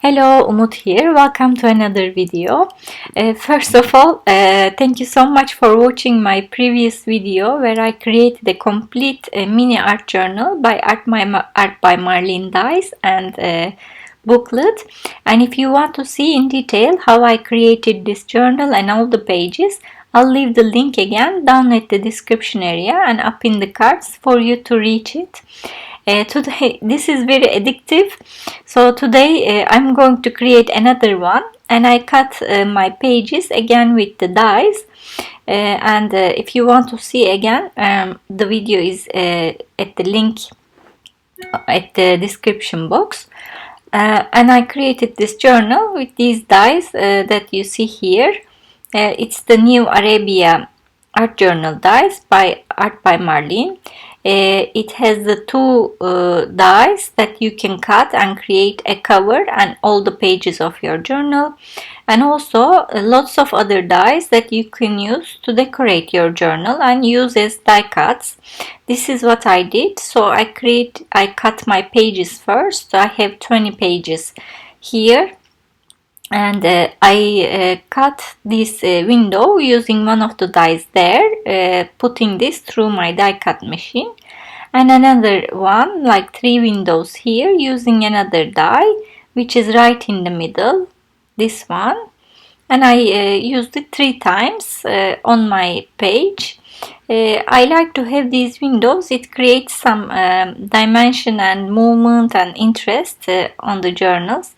Hello, Umut here. Welcome to another video. First of all, thank you so much for watching my previous video where I created a complete mini art journal by Art by Marlene dies and booklet. And if you want to see in detail how I created this journal and all the pages, I'll leave the link again down at the description area and up in the cards for you to reach it. Today this is very addictive, so today I'm going to create another one, and I cut my pages again with the dies, and if you want to see again, the video is at the link at the description box. And I created this journal with these dies that you see here. It's the New Arabia art journal dies by Art by Marlene. It has the two dies that you can cut and create a cover and all the pages of your journal, and also lots of other dies that you can use to decorate your journal and use as die cuts. This is what I did. So I cut my pages first. So I have 20 pages here. And I cut this window using one of the dies there, putting this through my die cut machine, and another one like 3 windows here using another die which is right in the middle, this one, and I used it 3 times on my page. I like to have these windows. It creates some dimension and movement and interest on the journals,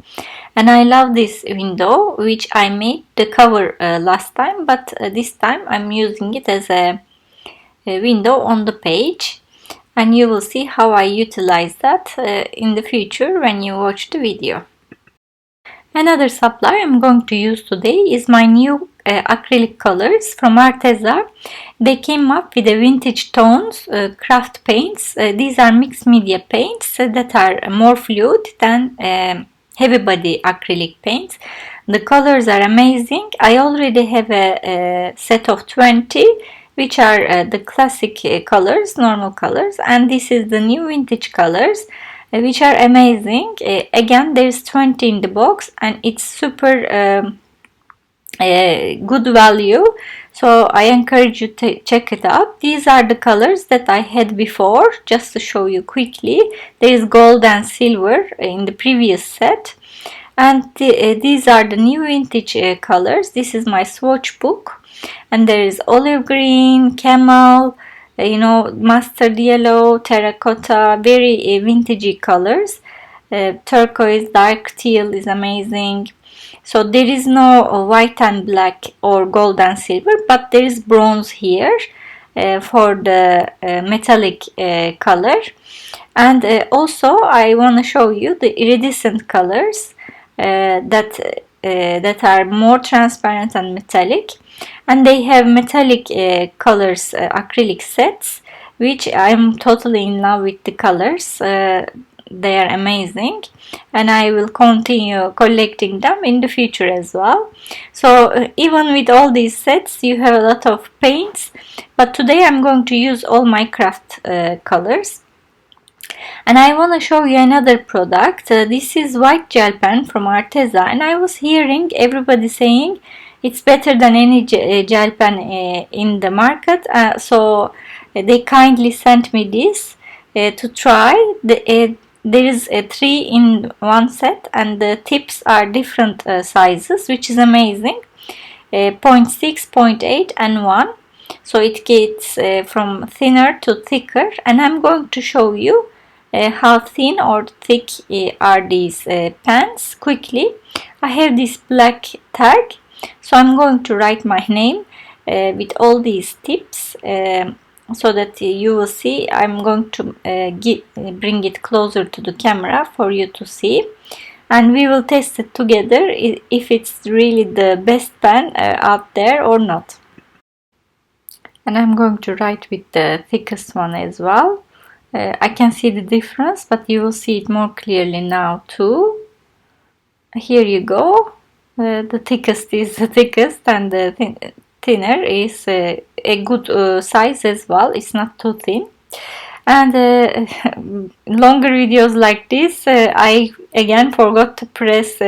and I love this window which I made the cover last time, but this time I'm using it as a window on the page, and you will see how I utilize that in the future when you watch the video. Another supply I'm going to use today is my new acrylic colors from Arteza. They came up with a vintage tones craft paints. These are mixed media paints that are more fluid than heavy body acrylic paints. The colors are amazing. I already have a set of 20 which are the classic colors, normal colors, and this is the new vintage colors which are amazing. Again, there's 20 in the box and it's super good value, so I encourage you to check it out. These are the colors that I had before. Just to show you quickly, there is gold and silver in the previous set, and these are the new vintage colors. This is my swatch book, and there is olive green, camel, mustard yellow, terracotta, very vintagey colors. Turquoise, dark teal is amazing. So there is no white and black or gold and silver, but there is bronze here for the metallic color. And also I want to show you the iridescent colors that are more transparent and metallic, and they have metallic colors acrylic sets, which I'm totally in love with the colors. They are amazing, and I will continue collecting them in the future as well. So even with all these sets you have a lot of paints, but today I'm going to use all my craft colors. And I want to show you another product. This is white gel pen from Arteza, and I was hearing everybody saying it's better than any gel pen in the market, so they kindly sent me this to try. There is a 3 in 1 set, and the tips are different sizes, which is amazing. 0.6, 0.8 and 1, so it gets from thinner to thicker, and I'm going to show you how thin or thick are these pens quickly. I have this black tag, so I'm going to write my name with all these tips so that you will see. I'm going to bring it closer to the camera for you to see, and we will test it together if it's really the best pen out there or not. And I'm going to write with the thickest one as well. I can see the difference, but you will see it more clearly now too. Here you go. The thickest is the thickest, and the thinner is a good size as well. It's not too thin. And longer videos like this, I again forgot to press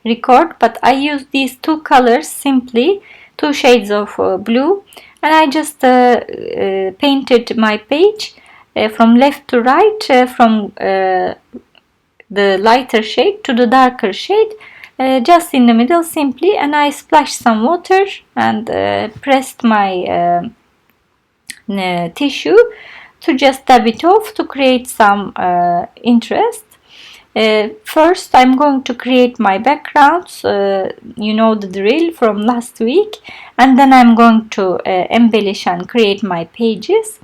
record, but I use these two colors simply, two shades of blue, and I just painted my page from left to right, from the lighter shade to the darker shade, just in the middle simply, and I splashed some water and pressed my tissue to just dab it off to create some interest. First, I'm going to create my backgrounds, you know the drill from last week, and then I'm going to embellish and create my pages.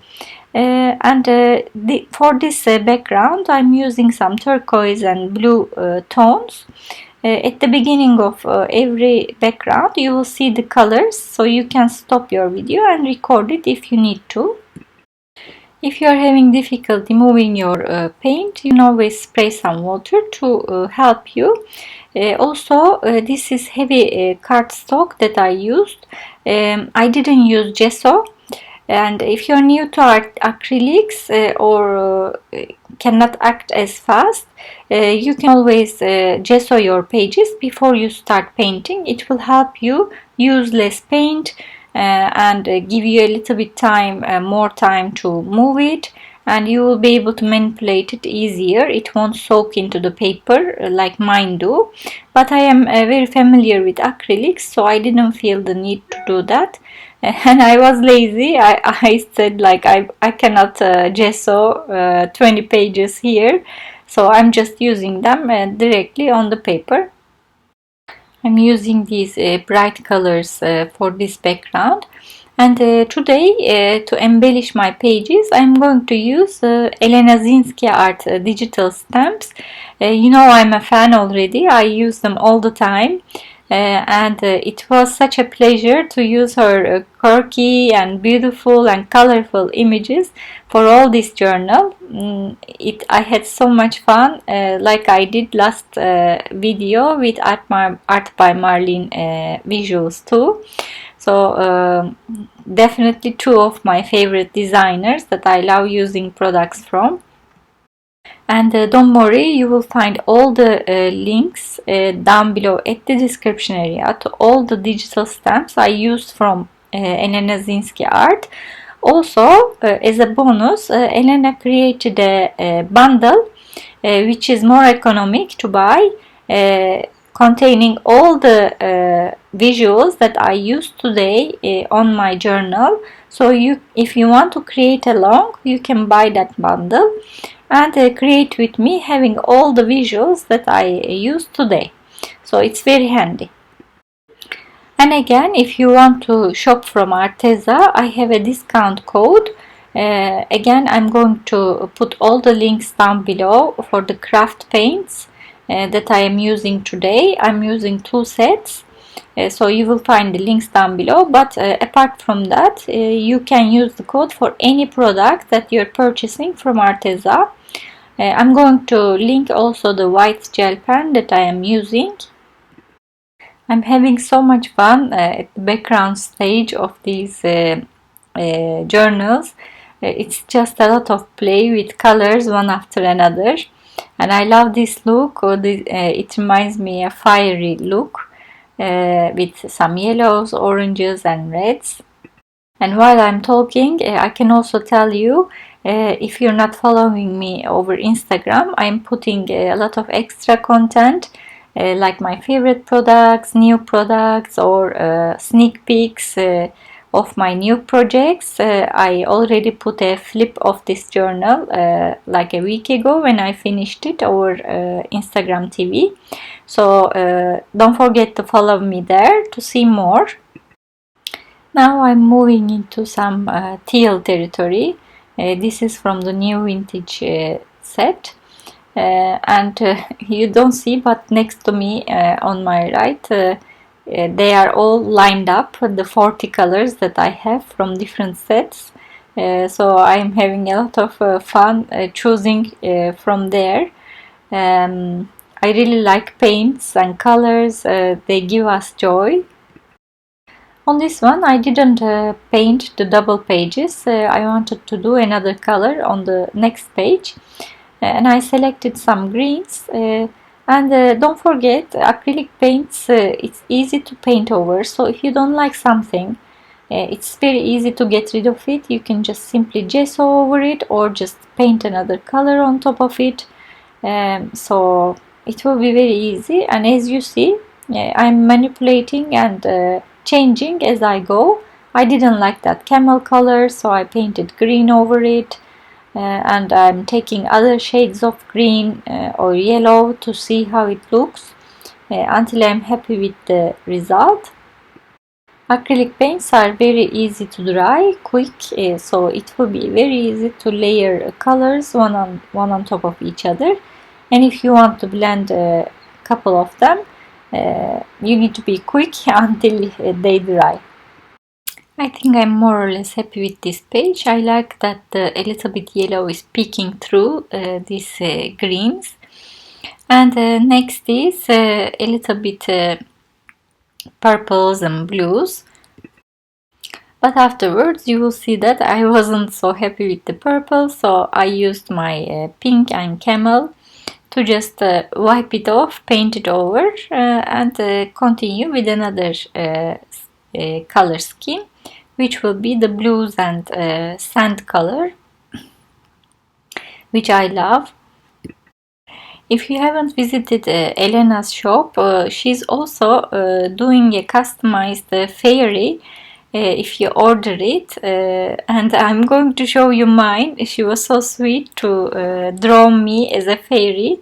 For this background, I'm using some turquoise and blue tones. At the beginning of every background, you will see the colors, so you can stop your video and record it if you need to. If you are having difficulty moving your paint, you can always spray some water to help you. This is heavy cardstock that I used. I didn't use gesso. And if you're new to acrylics or cannot act as fast, you can always gesso your pages before you start painting. It will help you use less paint and give you a little bit more time to move it, and you will be able to manipulate it easier. It won't soak into the paper like mine do. But I am very familiar with acrylics, so I didn't feel the need to do that. And I was lazy. I said like I cannot gesso 20 pages here, so I'm just using them directly on the paper. I'm using these bright colors for this background, and today to embellish my pages I'm going to use ElenaZinski Art Digital stamps. You know I'm a fan already. I use them all the time. And it was such a pleasure to use her quirky and beautiful and colorful images for all this journal. I had so much fun, like I did last video with Art by Marlene visuals too. So definitely two of my favorite designers that I love using products from. And don't worry, you will find all the links down below at the description area to all the digital stamps I used from ElenaZinski Art. Also, as a bonus, Elena created a bundle which is more economic to buy, containing all the visuals that I used today on my journal. So if you want to create along, you can buy that bundle and create with me, having all the visuals that I used today. So it's very handy. And again, if you want to shop from Arteza, I have a discount code. Again, I'm going to put all the links down below for the craft paints that I am using today. I'm using 2 sets. So you will find the links down below, but apart from that, you can use the code for any product that you're purchasing from Arteza. I'm going to link also the white gel pen that I am using. I'm having so much fun at the background stage of these journals. It's just a lot of play with colors one after another, and I love this look. It reminds me a fiery look with some yellows, oranges and reds. And while I'm talking, I can also tell you, if you're not following me over Instagram, I'm putting a lot of extra content like my favorite products, new products, or sneak peeks of my new projects. I already put a flip of this journal like a week ago when I finished it over Instagram TV. So don't forget to follow me there to see more. Now I'm moving into some teal territory. This is from the new vintage set. And you don't see, but next to me on my right, they are all lined up, the 40 colors that I have from different sets. So I'm having a lot of fun choosing from there. I really like paints and colors. They give us joy. On this one I didn't paint the double pages. I wanted to do another color on the next page, and I selected some greens. And don't forget, acrylic paints, it's easy to paint over, so if you don't like something, it's very easy to get rid of it. You can just simply JIGSAW over it or just paint another color on top of it. So it will be very easy, and as you see, I'm manipulating and changing as I go. I didn't like that camel color, so I painted green over it, and I'm taking other shades of green or yellow to see how it looks until I'm happy with the result. Acrylic paints are very easy to dry, quick, so it will be very easy to layer colors one on top of each other. And if you want to blend a couple of them, you need to be quick until they dry. I think I'm more or less happy with this page. I like that a little bit yellow is peeking through these greens. And next is a little bit purples and blues. But afterwards you will see that I wasn't so happy with the purple, so I used my pink and camel to just wipe it off, paint it over, and continue with another color scheme, which will be the blues and sand color, which I love. If you haven't visited Elena's shop, she's also doing a customized fairy if you order it, and I'm going to show you mine. She was so sweet to draw me as a fairy.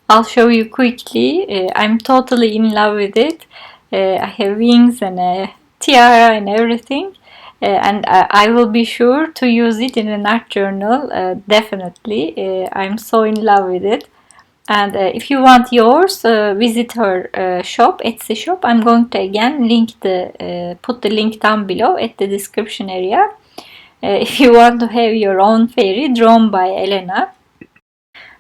I'll show you quickly. I'm totally in love with it. I have wings and a tiara and everything, and I will be sure to use it in an art journal, definitely. I'm so in love with it. And if you want yours, visit her shop, Etsy shop. I'm going to again put the link down below at the description area. If you want to have your own fairy drawn by Elena.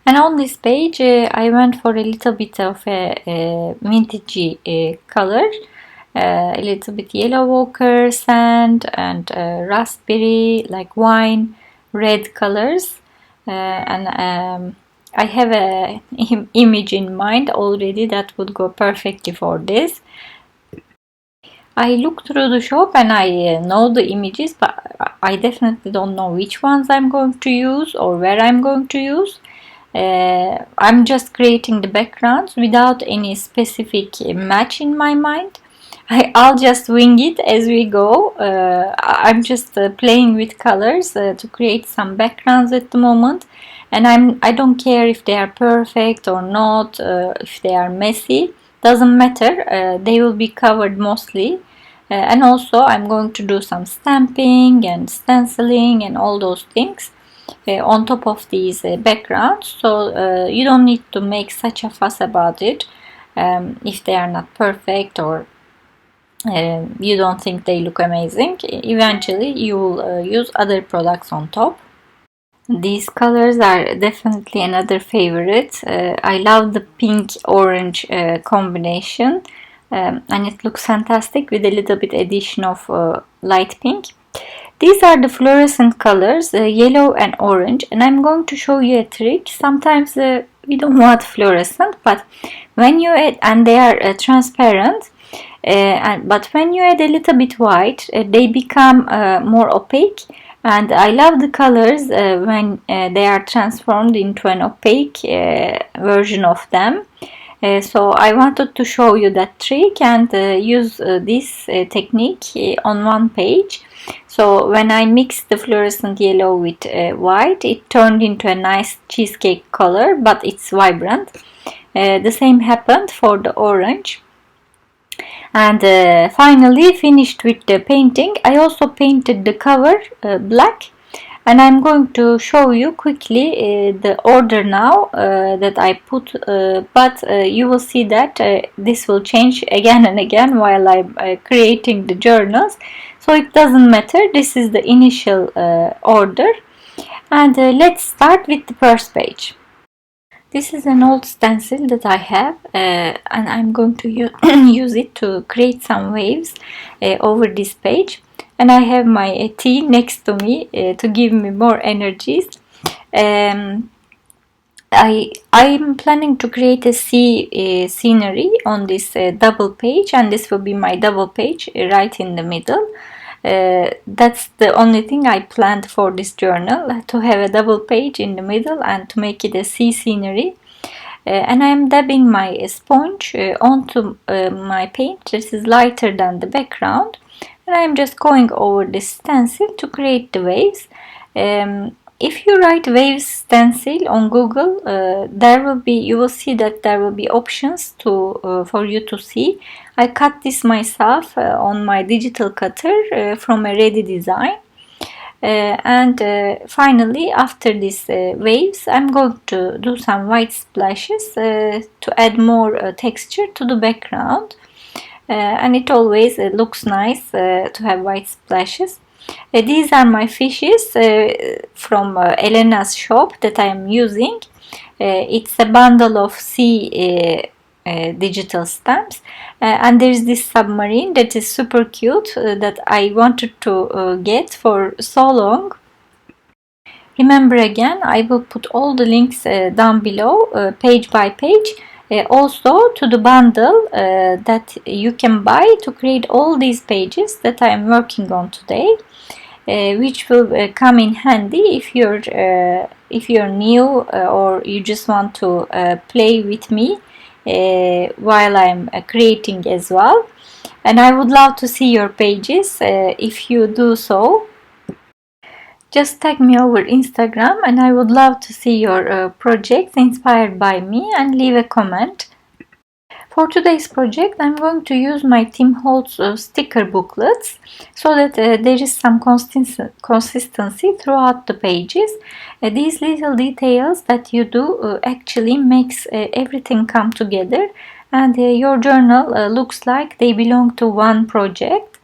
And on this page, I went for a little bit of a vintagey color, a little bit yellow ochre, sand, and raspberry, like wine, red colors, and I have an image in mind already that would go perfectly for this. I looked through the shop and I know the images, but I definitely don't know which ones I'm going to use or where I'm going to use. I'm just creating the backgrounds without any specific match in my mind. I'll just wing it as we go. I'm just playing with colors to create some backgrounds at the moment, and I don't care if they are perfect or not, if they are messy, doesn't matter. They will be covered mostly, and also I'm going to do some stamping and stenciling and all those things on top of these backgrounds, so you don't need to make such a fuss about it if they are not perfect or you don't think they look amazing. Eventually you will use other products on top. These colors are definitely another favorite. I love the pink orange combination, and it looks fantastic with a little bit addition of light pink. These are the fluorescent colors, yellow and orange, and I'm going to show you a trick. Sometimes we don't want fluorescent, but when you add, and they are transparent, but when you add a little bit white, they become more opaque. And I love the colors when they are transformed into an opaque version of them. So I wanted to show you that trick and use this technique on one page. So when I mixed the fluorescent yellow with white, it turned into a nice cheesecake color, but it's vibrant. The same happened for the orange. And finally finished with the painting. I also painted the cover black, and I'm going to show you quickly the order now that I put, but you will see that this will change again and again while I'm creating the journals, so it doesn't matter. This is the initial order, and let's start with the first page. This is an old stencil that I have, and I'm going to use it to create some waves over this page. And I have my tea next to me to give me more energies. Um, I'm planning to create a sea scenery on this double page, and this will be my double page right in the middle. That's the only thing I planned for this journal, to have a double page in the middle and to make it a sea scenery. And I am dabbing my sponge onto my paint. This is lighter than the background, and I am just going over this stencil to create the waves. If you write waves stencil on Google, you will see that there will be options for you to see. I cut this myself on my digital cutter from a ready design. Finally, after these waves, I'm going to do some white splashes to add more texture to the background. And it always looks nice to have white splashes. These are my fishes from Elena's shop that I am using. It's a bundle of digital stamps, and there's this submarine that is super cute that I wanted to get for so long. Remember, again, I will put all the links down below, page by page, also to the bundle that you can buy to create all these pages that I am working on today, which will come in handy if you're new or you just want to play with me while I'm creating as well. And I would love to see your pages. If you do so, just tag me over Instagram, and I would love to see your projects inspired by me, and leave a comment. For today's project, I'm going to use my Tim Holtz sticker booklets so that there is some consistency throughout the pages. These little details that you do actually makes everything come together, and your journal looks like they belong to one project.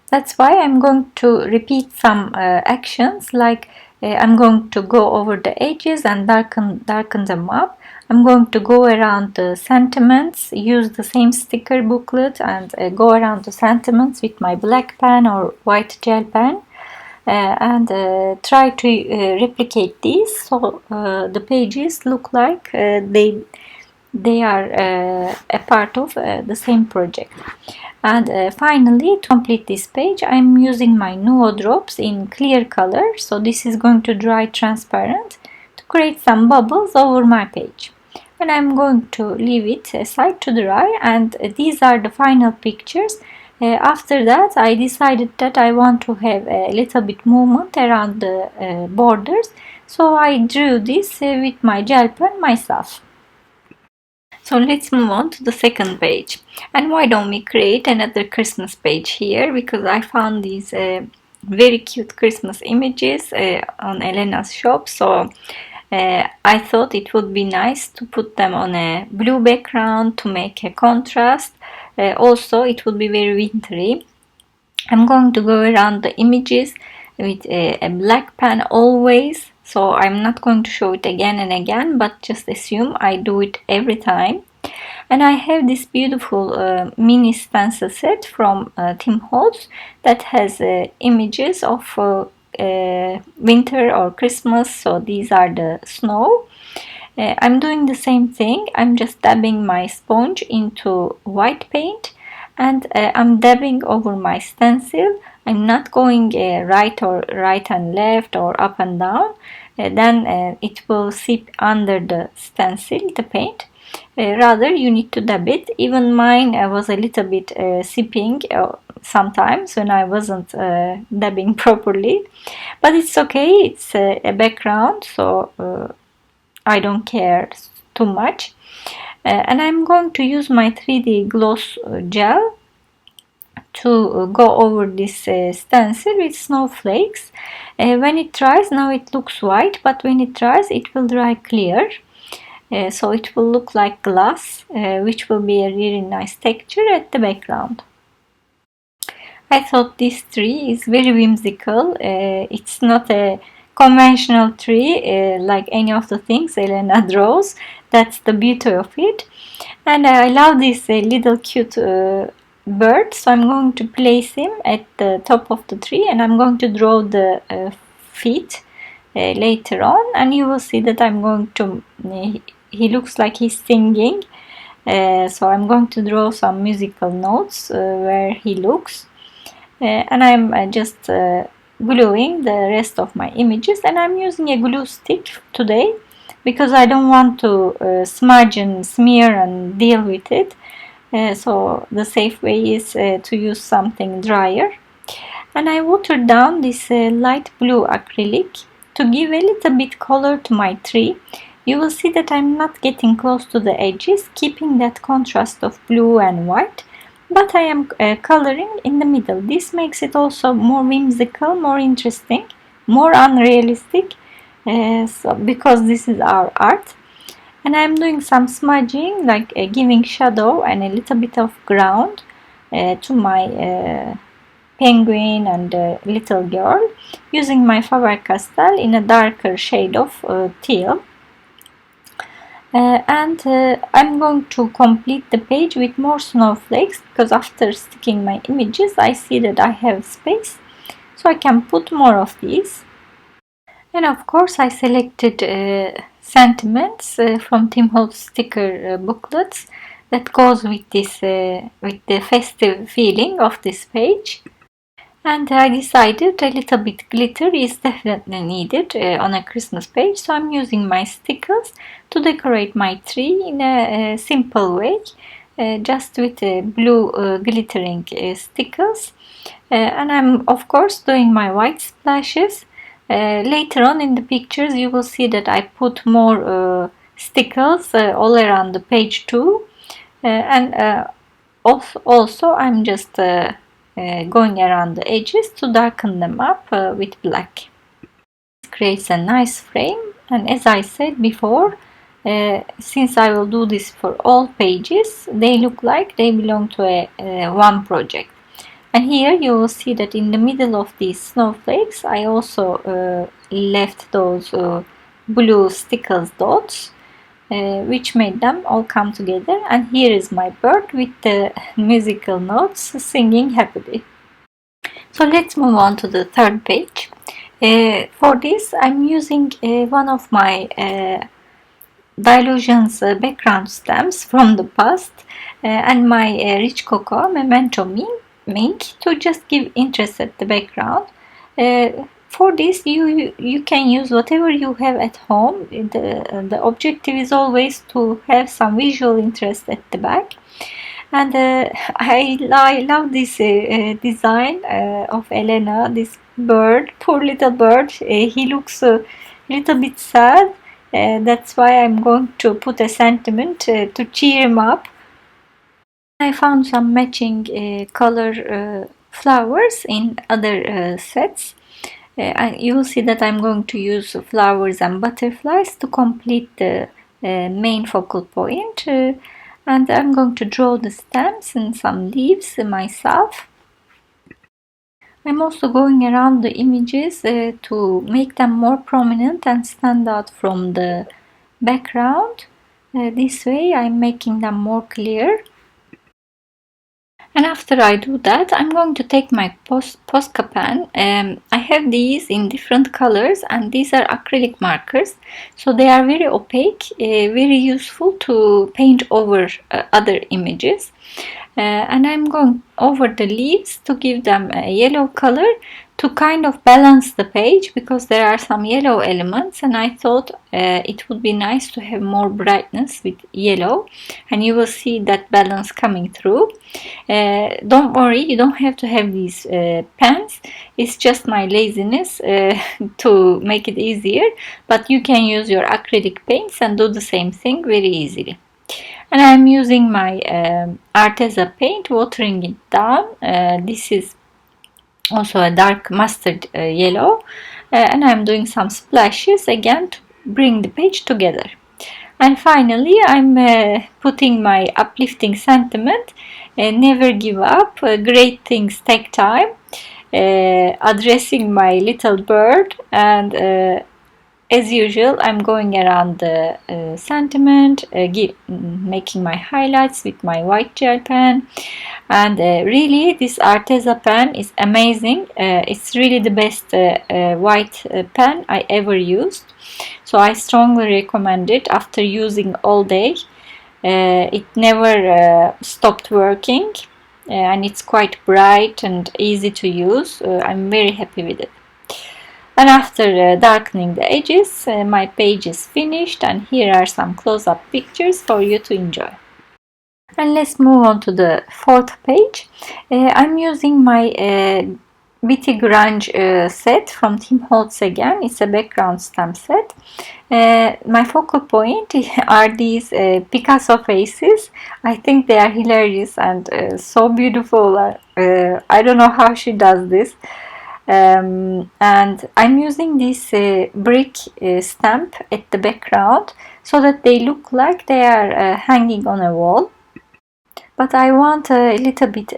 That's why I'm going to repeat some actions, like I'm going to go over the edges and darken them up. I'm going to go around the sentiments, use the same sticker booklet, and go around the sentiments with my black pen or white gel pen. And try to replicate these so the pages look like they are a part of the same project. And finally, to complete this page, I'm using my Nuo drops in clear color, so this is going to dry transparent to create some bubbles over my page. And I'm going to leave it aside to dry, and these are the final pictures. After that, I decided that I want to have a little bit movement around the borders, so I drew this with my gel pen myself. So let's move on to the second page. And why don't we create another Christmas page here? Because I found these very cute Christmas images on Elena's shop. So I thought it would be nice to put them on a blue background to make a contrast. Also, it would be very wintry. I'm going to go around the images with a black pen always. So I'm not going to show it again and again, but just assume I do it every time. And I have this beautiful mini stencil set from Tim Holtz that has images of winter or Christmas. So these are the snow. I'm doing the same thing. I'm just dabbing my sponge into white paint, and I'm dabbing over my stencil. I'm not going right and left or up and down. Then it will seep under the stencil, the paint. Rather, you need to dab it. Even mine was a little bit seeping sometimes when I wasn't dabbing properly. But it's okay, it's a background, so I don't care too much. And I'm going to use my 3D gloss gel to go over this stencil with snowflakes. When it dries, now it looks white, but when it dries, it will dry clear. So it will look like glass, which will be a really nice texture at the background. I thought this tree is very whimsical. It's not a conventional tree, like any of the things Elena draws. That's the beauty of it. And I love this little cute bird, so I'm going to place him at the top of the tree, and I'm going to draw the feet later on, and you will see that I'm going to he looks like he's singing, so I'm going to draw some musical notes where he looks, and I'm just gluing the rest of my images, and I'm using a glue stick today because I don't want to smudge and smear and deal with it. So the safe way is to use something drier. And I watered down this light blue acrylic to give a little bit color to my tree. You will see that I'm not getting close to the edges, keeping that contrast of blue and white, but I am coloring in the middle. This makes it also more whimsical, more interesting, more unrealistic, because this is our art. And I'm doing some smudging, like giving shadow and a little bit of ground to my penguin and little girl, using my Faber-Castell in a darker shade of teal. And I'm going to complete the page with more snowflakes, because after sticking my images I see that I have space, so I can put more of these. And of course I selected sentiments from Tim Holtz sticker booklets that goes with this with the festive feeling of this page. And I decided a little bit glitter is definitely needed on a Christmas page, so I'm using my stickers to decorate my tree in a simple way, just with blue glittering stickers. And I'm of course doing my white splashes. Later on in the pictures you will see that I put more stickers all around the page too, and also I'm just going around the edges to darken them up with black. This creates a nice frame, and as I said before, since I will do this for all pages, they look like they belong to a one project. And here you will see that in the middle of these snowflakes I also left those blue stickers dots, which made them all come together. And here is my bird with the musical notes singing happily. So let's move on to the third page. For this I'm using one of my Dilutions background stamps from the past and my Rich Cocoa Memento Mink to just give interest at the background. For this you can use whatever you have at home. The objective is always to have some visual interest at the back. And I love this design of Elena, this bird, poor little bird. He looks a little bit sad. That's why I'm going to put a sentiment to cheer him up. I found some matching color flowers in other sets. You will see that I'm going to use flowers and butterflies to complete the main focal point. And I'm going to draw the stems and some leaves myself. I'm also going around the images to make them more prominent and stand out from the background. This way I'm making them more clear. And after I do that, I'm going to take my Posca pen. I have these in different colors, and these are acrylic markers, so they are very opaque, very useful to paint over other images. And I'm going over the leaves to give them a yellow color to kind of balance the page, because there are some yellow elements, and I thought it would be nice to have more brightness with yellow, and you will see that balance coming through. Don't worry, you don't have to have these pens. It's just my laziness to make it easier, but you can use your acrylic paints and do the same thing very easily. And I'm using my Arteza paint, watering it down. This is also a dark mustard yellow, and I'm doing some splashes again to bring the page together. And finally I'm putting my uplifting sentiment, never give up, great things take time. addressing my little bird, and as usual, I'm going around the sentiment, making my highlights with my white gel pen. And really, this Arteza pen is amazing. It's really the best white pen I ever used. So I strongly recommend it after using all day. It never stopped working, and it's quite bright and easy to use. I'm very happy with it. And after darkening the edges, my page is finished, and here are some close-up pictures for you to enjoy. And let's move on to the fourth page. I'm using my Bitty Grunge set from Tim Holtz again. It's a background stamp set. My focal point are these Picasso faces. I think they are hilarious and so beautiful. I don't know how she does this. And I'm using this brick stamp at the background so that they look like they are hanging on a wall. But I want a little bit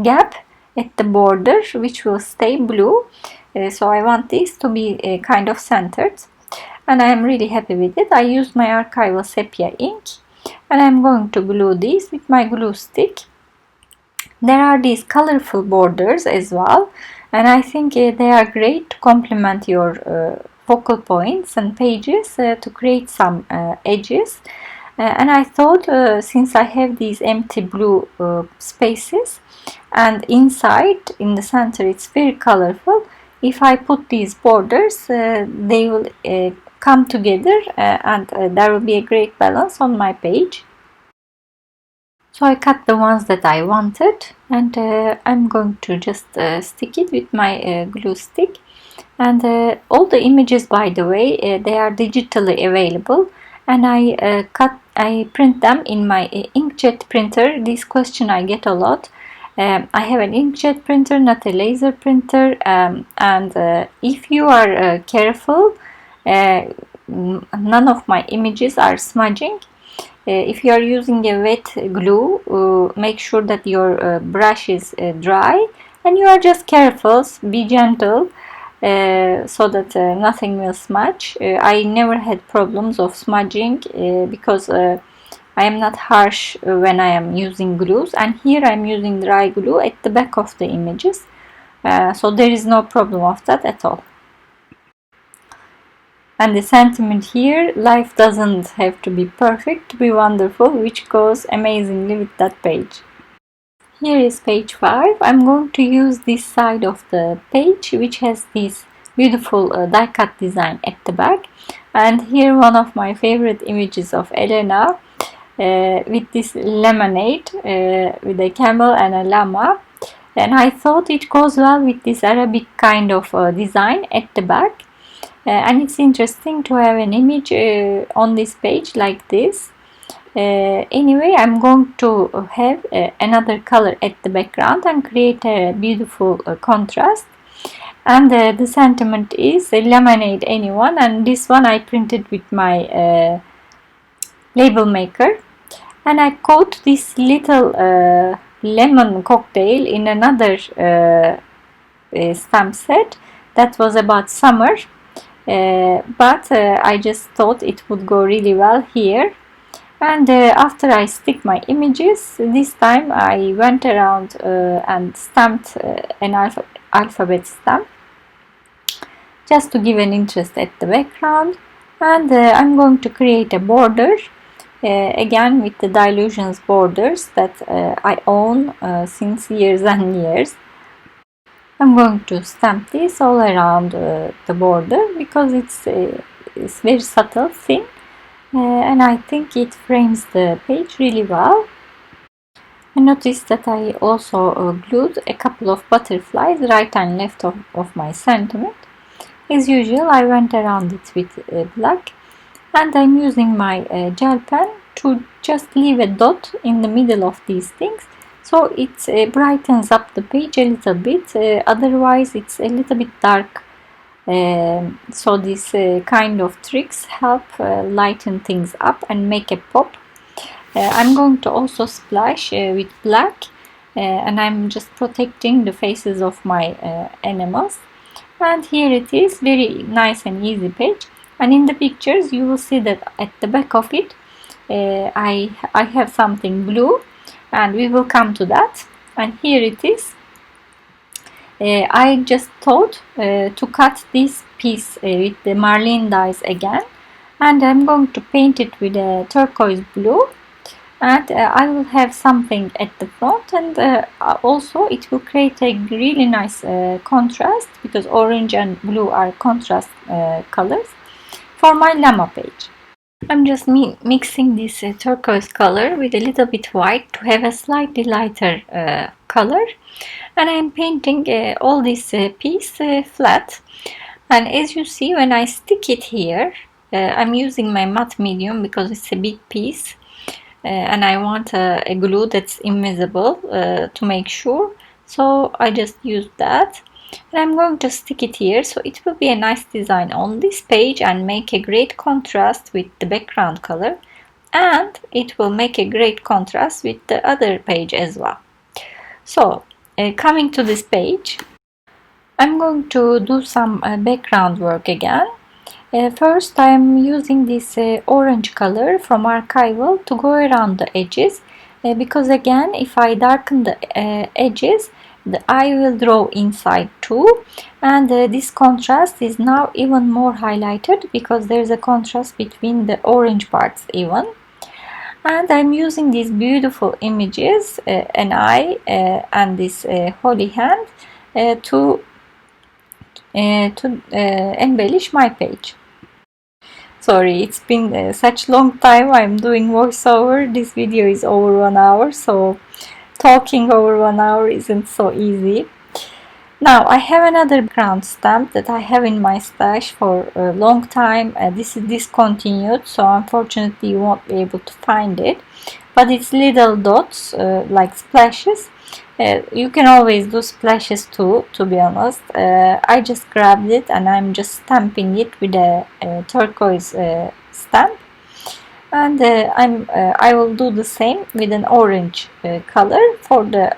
gap at the border, which will stay blue. So I want this to be kind of centered, and I am really happy with it. I used my archival sepia ink, and I'm going to glue these with my glue stick. There are these colorful borders as well, and I think they are great to complement your focal points and pages to create some edges. And I thought, since I have these empty blue spaces, and inside in the center it's very colorful, if I put these borders, they will come together, and there will be a great balance on my page. So I cut the ones that I wanted, and I'm going to just stick it with my glue stick. And all the images, by the way, they are digitally available, and I print them in my inkjet printer. This question I get a lot. I have an inkjet printer, not a laser printer, and if you are careful, none of my images are smudging. If you are using a wet glue, make sure that your brush is dry, and you are just careful, be gentle, so that nothing will smudge. I never had problems of smudging because I am not harsh when I am using glues, and here I am using dry glue at the back of the images, so there is no problem of that at all. And the sentiment here, life doesn't have to be perfect to be wonderful, which goes amazingly with that page. Here is page 5. I'm going to use this side of the page, which has this beautiful die cut design at the back. And here one of my favorite images of Elena with this lemonade with a camel and a llama. And I thought it goes well with this Arabic kind of design at the back. And it's interesting to have an image on this page like this. Anyway, I'm going to have another color at the background and create a beautiful contrast. And the sentiment is lemonade anyone, and this one I printed with my label maker. And I coat this little lemon cocktail in another stamp set that was about summer. But I just thought it would go really well here. And after I stick my images, this time I went around and stamped an alphabet stamp just to give an interest at the background. And I'm going to create a border again with the Dilutions borders that I own since years and years. I'm going to stamp this all around the border because it's very subtle, thin, and I think it frames the page really well. I noticed that I also glued a couple of butterflies right and left of my sentiment. As usual, I went around it with black, and I'm using my gel pen to just leave a dot in the middle of these things. So it brightens up the page a little bit, otherwise it's a little bit dark. So these kind of tricks help lighten things up and make a pop. I'm going to also splash with black and I'm just protecting the faces of my animals. And here it is, very nice and easy page. And in the pictures you will see that at the back of it I have something blue, and we will come to that. And here it is. I just thought to cut this piece with the Marlene dyes again, and I'm going to paint it with a turquoise blue, and I will have something at the front, and also it will create a really nice contrast, because orange and blue are contrast colors for my llama page. I'm just mixing this turquoise color with a little bit white to have a slightly lighter color, and I'm painting all this piece flat. And as you see, when I stick it here, I'm using my matte medium because it's a big piece, and I want a glue that's invisible to make sure, so I just use that. And I'm going to stick it here, so it will be a nice design on this page and make a great contrast with the background color, and it will make a great contrast with the other page as well. So coming to this page, I'm going to do some background work again. First, I am using this orange color from Archival to go around the edges, because again, if I darken the edges, the eye will draw inside too, and this contrast is now even more highlighted because there's a contrast between the orange parts even. And I'm using these beautiful images, an eye and this holy hand, to embellish my page. Sorry, it's been such long time I'm doing voiceover. This video is over 1 hour, so talking over 1 hour isn't so easy. Now I have another background stamp that I have in my stash for a long time. This is discontinued, so unfortunately you won't be able to find it, but it's little dots like splashes. You can always do splashes too, to be honest. I just grabbed it and I'm just stamping it with a turquoise stamp, and I will do the same with an orange color for the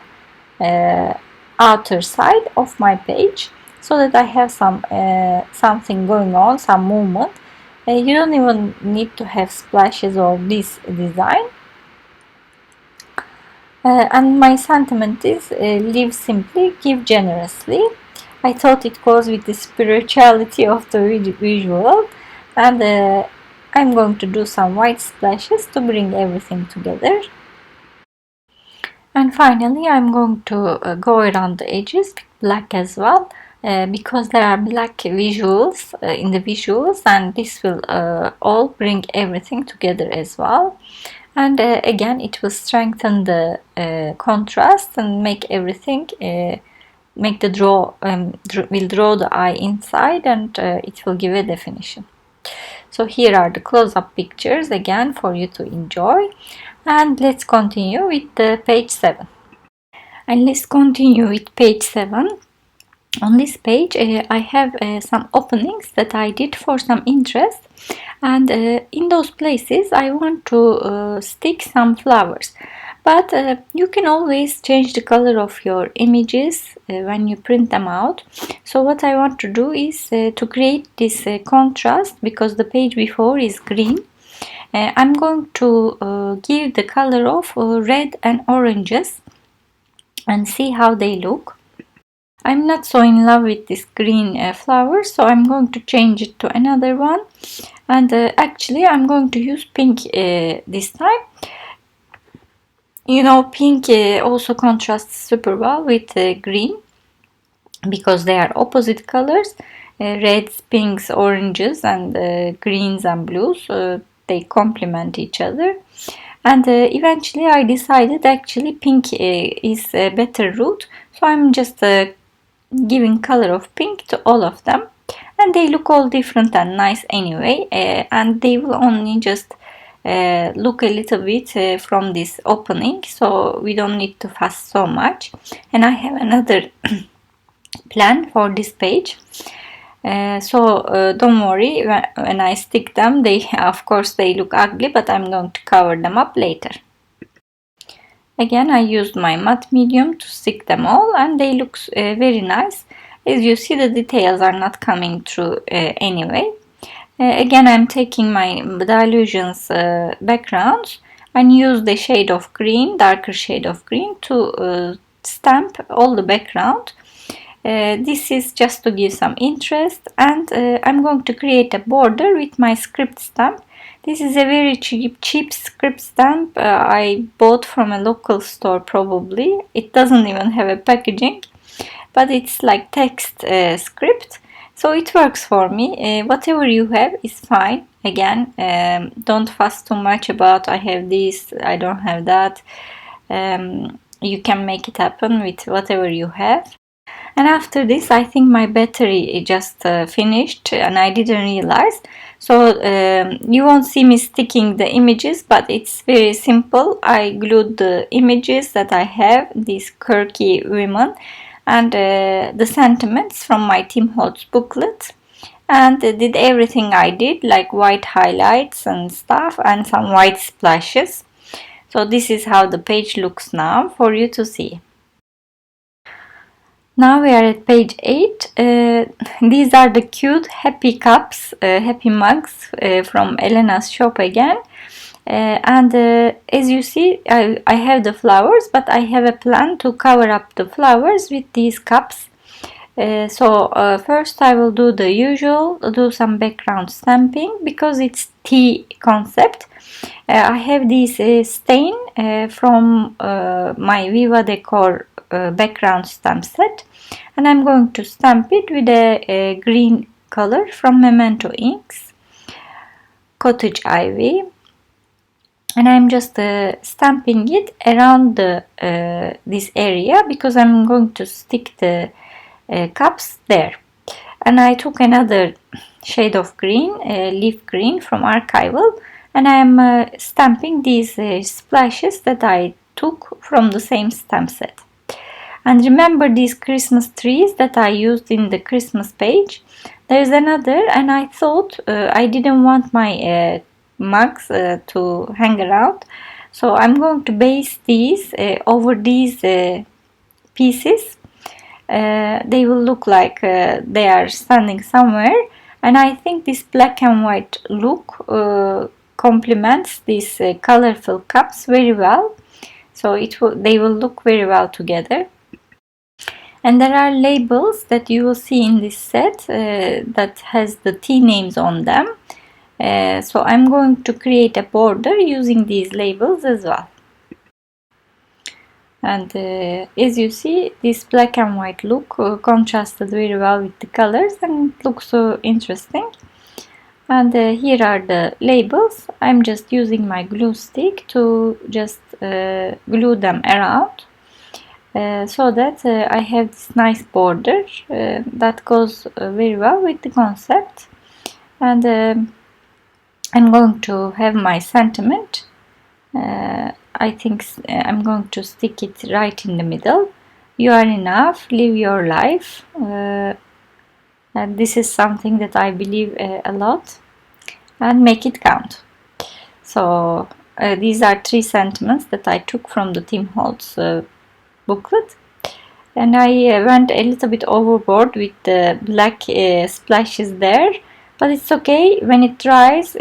outer side of my page, so that I have some something going on, some movement. You don't even need to have splashes or this design. And my sentiment is live simply, give generously. I thought it goes with the spirituality of the visual, and I'm going to do some white splashes to bring everything together. And finally I'm going to go around the edges with black as well, because there are black visuals in the visuals, and this will all bring everything together as well. And again, it will strengthen the contrast and make everything, make the will draw the eye inside, and it will give a definition. So here are the close-up pictures again for you to enjoy. And let's continue with the page 7. And let's continue with page 7. On this page I have some openings that I did for some interest, and in those places I want to stick some flowers, but you can always change the color of your images when you print them out. So what I want to do is to create this contrast, because the page before is green. I'm going to give the color of red and oranges and see how they look. I'm not so in love with this green flower, so I'm going to change it to another one. And actually I'm going to use pink this time. You know, pink also contrasts super well with green, because they are opposite colors. Reds, pinks, oranges, and greens and blues, they complement each other. And eventually I decided actually pink is a better route, so I'm just giving color of pink to all of them, and they look all different and nice anyway, and they will only just look a little bit from this opening, so we don't need to fuss so much. And I have another plan for this page, so don't worry, when I stick them, they of course they look ugly, but I'm going to cover them up later. Again, I used my matte medium to stick them all, and they look very nice. As you see, the details are not coming through anyway. Again, I'm taking my Dylusions backgrounds and use the shade of green, darker shade of green, to stamp all the background. This is just to give some interest, and I'm going to create a border with my script stamp. This is a very cheap script stamp I bought from a local store probably. It doesn't even have a packaging, but it's like text script, so it works for me. Whatever you have is fine. Again, don't fuss too much about I have this, I don't have that. You can make it happen with whatever you have. And after this, I think my battery just finished and I didn't realize. So you won't see me sticking the images, but it's very simple. I glued the images that I have, these quirky women, and the sentiments from my Tim Holtz booklet, and did everything I did, like white highlights and stuff and some white splashes. So this is how the page looks now for you to see. Now we are at page 8. These are the cute happy cups, happy mugs from Elena's shop again. And as you see, I have the flowers, but I have a plan to cover up the flowers with these cups. So first I will do the usual, do some background stamping because it's tea concept. I have this stain from my Viva Decor background stamp set, and I'm going to stamp it with a green color from Memento Inks, Cottage Ivy, and I'm just stamping it around this area because I'm going to stick the cups there. And I took another shade of green, leaf green from Archival, and I'm stamping these splashes that I took from the same stamp set. And remember these Christmas trees that I used in the Christmas page? There's another, and I thought I didn't want my mugs to hang around, so I'm going to base these over these pieces. They will look like they are standing somewhere, and I think this black and white look complements these colorful cups very well, so they will look very well together. And there are labels that you will see in this set that has the tea names on them. So I'm going to create a border using these labels as well. And as you see, this black and white look contrasted very well with the colors and it looks so interesting. And here are the labels. I'm just using my glue stick to just glue them around. So that I have this nice border that goes very well with the concept. And I'm going to have my sentiment. I think I'm going to stick it right in the middle. You are enough, live your life. And this is something that I believe a lot, and make it count. So these are 3 sentiments that I took from the Tim Holtz booklet, and I went a little bit overboard with the black splashes there, but it's okay. When it dries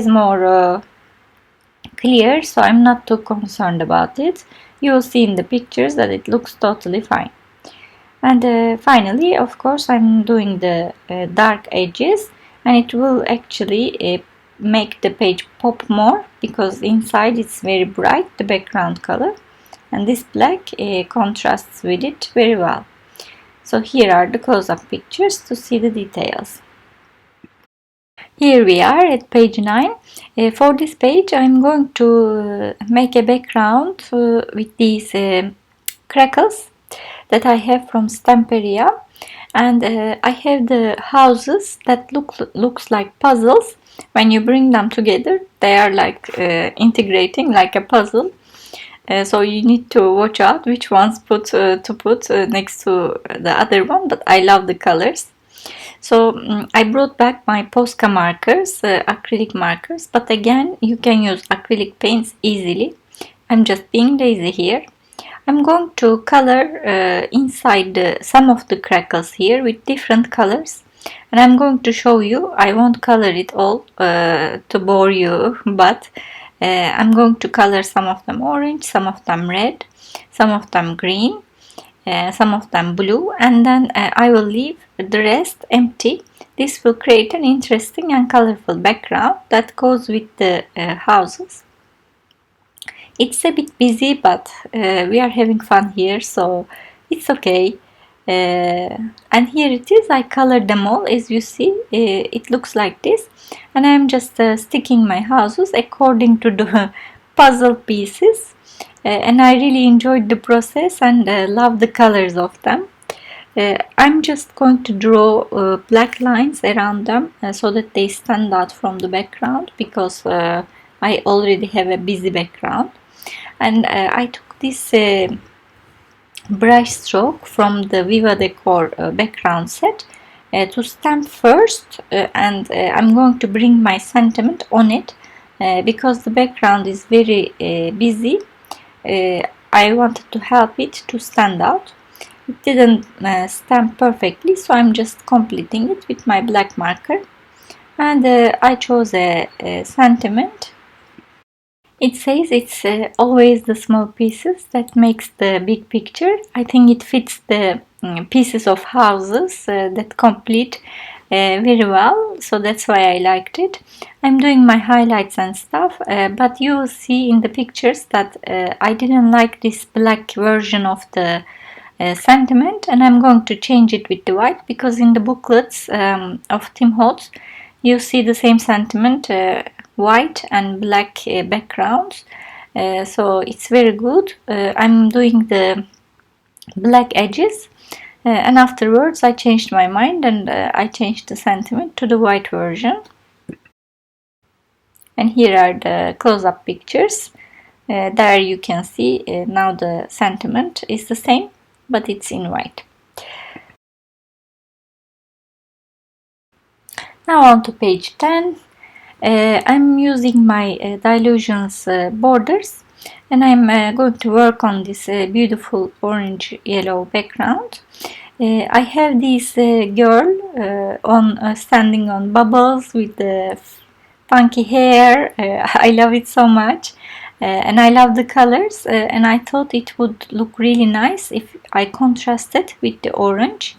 more clear, so I'm not too concerned about it. You will see in the pictures that it looks totally fine. And finally, of course, I'm doing the dark edges, and it will actually make the page pop more because inside it's very bright, the background color, and this black contrasts with it very well. So here are the close-up pictures to see the details. Here we are at page 9. For this page I'm going to make a background with these crackles that I have from Stamperia, and I have the houses that looks like puzzles. When you bring them together, they are like integrating like a puzzle. So you need to watch out which ones put next to the other one, but I love the colors. So I brought back my Posca markers, acrylic markers, but again you can use acrylic paints easily. I'm just being lazy here. I'm going to color inside some of the crackles here with different colors, and I'm going to show you. I won't color it all to bore you, but I'm going to color some of them orange, some of them red, some of them green, some of them blue, and then I will leave the rest empty. This will create an interesting and colorful background that goes with the houses. It's a bit busy, but we are having fun here, so it's okay. And here it is. I colored them all. As you see, it looks like this, and I'm just sticking my houses according to the puzzle pieces. And I really enjoyed the process and love the colors of them. I'm just going to draw black lines around them so that they stand out from the background, because I already have a busy background. And I took this brush stroke from the Viva Decor background set to stamp first, and I'm going to bring my sentiment on it because the background is very busy. I wanted to help it to stand out. It didn't stamp perfectly, so I'm just completing it with my black marker, and I chose a sentiment. It says it's always the small pieces that makes the big picture. I think it fits the pieces of houses that complete very well, so that's why I liked it. I'm doing my highlights and stuff, but you will see in the pictures that I didn't like this black version of the sentiment, and I'm going to change it with the white, because in the booklets of Tim Holtz you see the same sentiment, white and black backgrounds, so it's very good. I'm doing the black edges, and afterwards I changed my mind and I changed the sentiment to the white version. And here are the close-up pictures. There you can see now the sentiment is the same, but it's in white. Now on to page 10. I'm using my Dilutions borders, and I'm going to work on this beautiful orange yellow background. I have this girl standing on bubbles with the funky hair. I love it so much, and I love the colors, and I thought it would look really nice if I contrasted with the orange.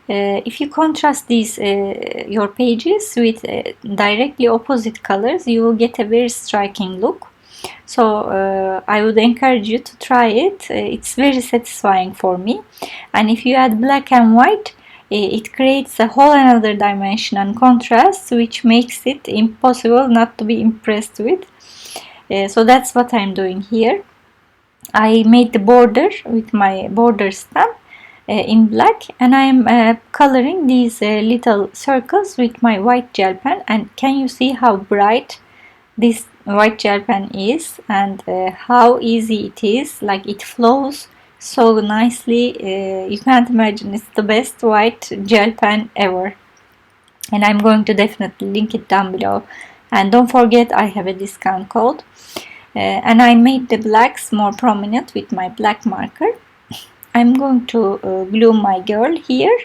If you contrast these your pages with directly opposite colors, you will get a very striking look. So I would encourage you to try it. It's very satisfying for me. And if you add black and white, it creates a whole another dimension and contrast, which makes it impossible not to be impressed with. So that's what I'm doing here. I made the border with my border stamp in black, and I am coloring these little circles with my white gel pen. And can you see how bright this white gel pen is, and how easy it is? Like, it flows so nicely. You can't imagine. It's the best white gel pen ever, and I'm going to definitely link it down below. And don't forget, I have a discount code. And I made the blacks more prominent with my black marker. I'm going to glue my girl here.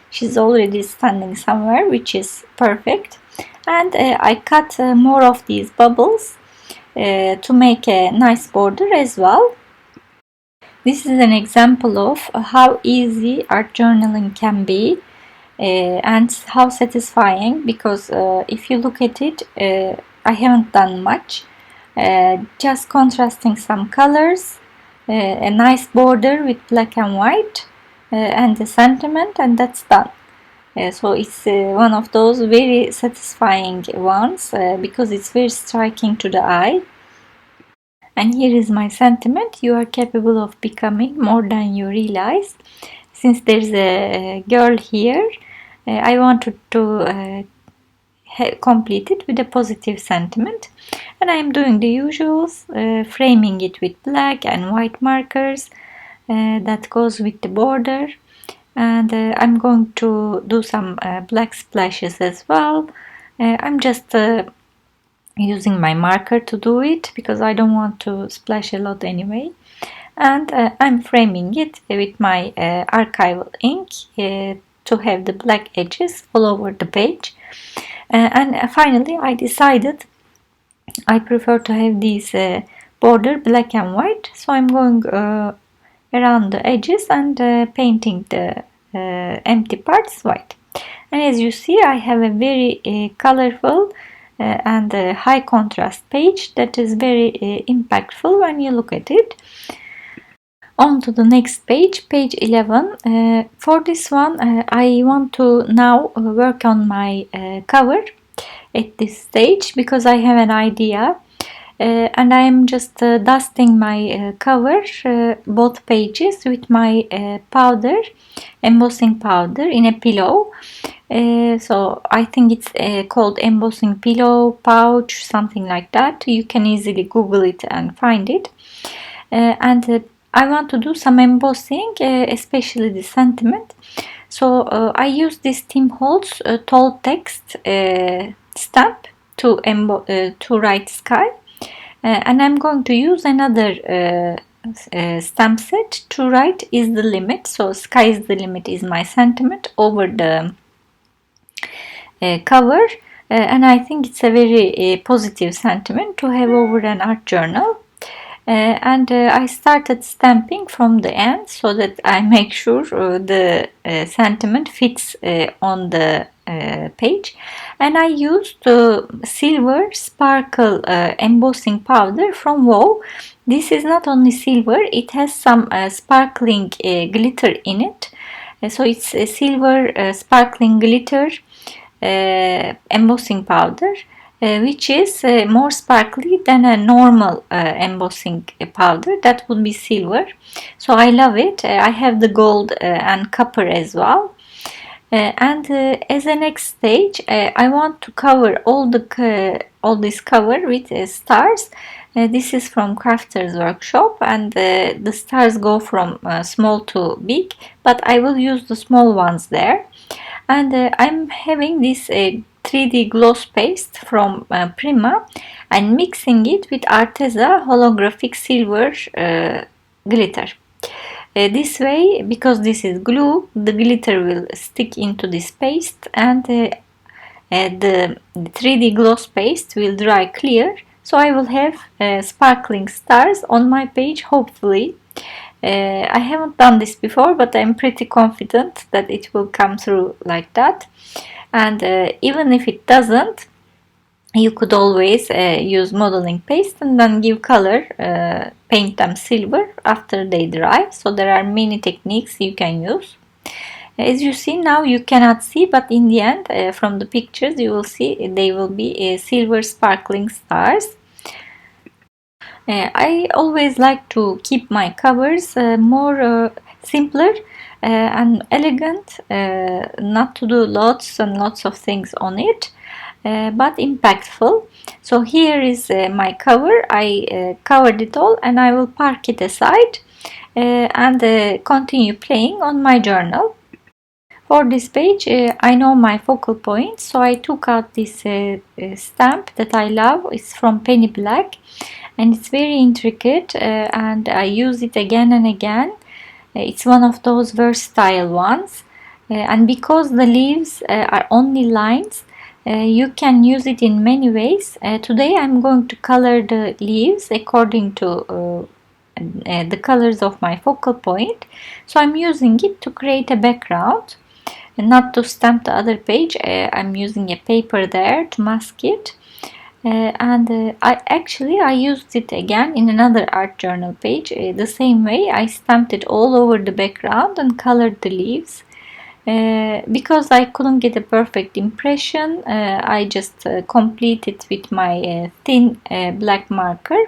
She's already standing somewhere, which is perfect. And I cut more of these bubbles to make a nice border as well. This is an example of how easy art journaling can be and how satisfying, because if you look at it, I haven't done much. Just contrasting some colors, a nice border with black and white, and the sentiment, and that's done. So it's one of those very satisfying ones because it's very striking to the eye. And here is my sentiment: you are capable of becoming more than you realize. Since there's a girl here, I wanted to complete it with a positive sentiment, and I am doing the usuals, framing it with black and white markers that goes with the border, and I'm going to do some black splashes as well. I'm just using my marker to do it because I don't want to splash a lot anyway. And I'm framing it with my archival ink to have the black edges all over the page. And finally I decided I prefer to have these border black and white, so I'm going around the edges and painting the empty parts white. And as you see, I have a very colorful and high contrast page that is very impactful when you look at it. On to the next page, page 11. For this one, I want to now work on my cover at this stage because I have an idea. And I am just dusting my cover, both pages, with my powder, embossing powder in a pillow. So I think it's called embossing pillow, pouch, something like that. You can easily Google it and find it. And I want to do some embossing, especially the sentiment. So I use this Tim Holtz tall text stamp to write sky. And I'm going to use another stamp set to write is the limit. So sky is the limit is my sentiment over the cover. And I think it's a very positive sentiment to have over an art journal. And I started stamping from the end so that I make sure the sentiment fits on the page. And I used silver sparkle embossing powder from WoW. This is not only silver, it has some sparkling glitter in it. So it's a silver sparkling glitter embossing powder. Which is more sparkly than a normal embossing powder. That would be silver. So I love it. I have the gold and copper as well. And as a next stage, I want to cover all this cover with stars. This is from Crafter's Workshop, and the stars go from small to big, but I will use the small ones there. And I'm having this 3D gloss paste from Prima and mixing it with Arteza holographic silver glitter. This way, because this is glue, the glitter will stick into this paste and the 3D gloss paste will dry clear. So I will have sparkling stars on my page, hopefully. I haven't done this before, but I'm pretty confident that it will come through like that. And even if it doesn't, you could always use modeling paste and then give color, paint them silver after they dry. So there are many techniques you can use. As you see now, you cannot see, but in the end, from the pictures, you will see they will be silver sparkling stars. I always like to keep my covers more simpler and elegant, not to do lots and lots of things on it, but impactful. So here is my cover. I covered it all and I will park it aside and continue playing on my journal. For this page, I know my focal points, so I took out this stamp that I love. It's from Penny Black. And it's very intricate and I use it again and again. It's one of those versatile ones, and because the leaves are only lines, you can use it in many ways. Today I'm going to color the leaves according to the colors of my focal point. So I'm using it to create a background and not to stamp the other page. I'm using a paper there to mask it. I used it again in another art journal page. The same way I stamped it all over the background and colored the leaves. Because I couldn't get a perfect impression, I just completed with my thin black marker.